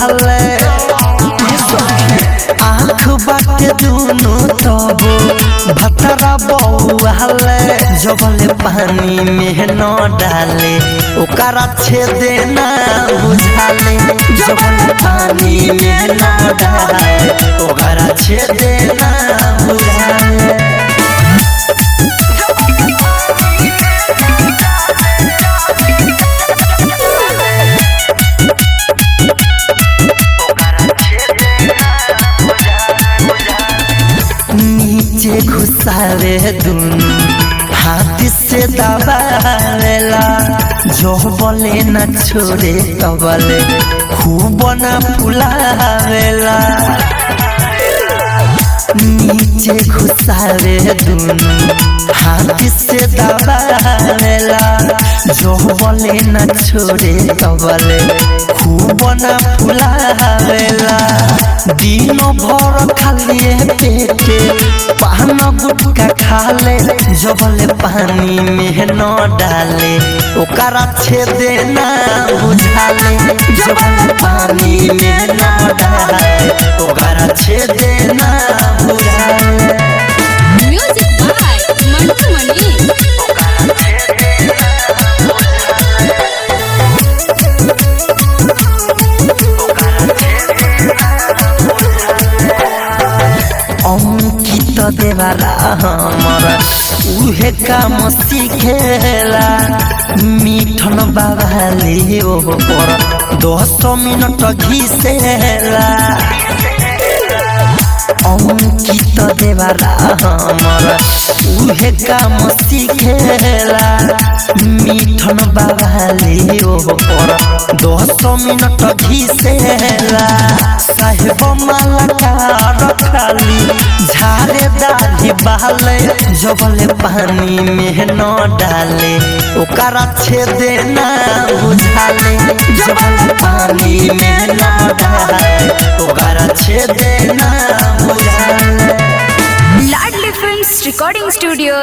बउआले आँख बाटे दुनु तब भतरा बउआले जबले पानी में न डाले ओकरा छेदे ना बुझाले जबले पानी में न डाले ओकरा छेदे ना बुझाले नीचे घुसावे दुनु हाथ से दबावेला जो बोले न छोड़े तबले खूब न फुलावेला नीचे घुसावे दुनु हाथ से दबावेला जो बोले न छोड़े तबले खूब न फुलावेला दिनों भर खालिए पेटे पान गुटका खाले जबले पानी में न डाले ओकरा छेदे ना बुझाले जबले पानी में न डाले ओकरा छेदे ना बुझाले म्यूजिक बाय मंटू मनी अंकित देवाला हमारा उहे काम सीखेला मिठन बाबाली ओपर 10 मिनट घिसेला अंकित देवाला हमारा उहे काम सीखेला मिठन बाबाली ओपर 10 मिनट घिसेला साहेब मालाकार खाली झारे दाढ़ी बहाले जबले पानी में न डाले ओकरा छेदे ना बुझाले जबले पानी में न डाले ओकरा छेदे ना बुझाले। लाडली फिल्म्स रिकॉर्डिंग स्टूडियो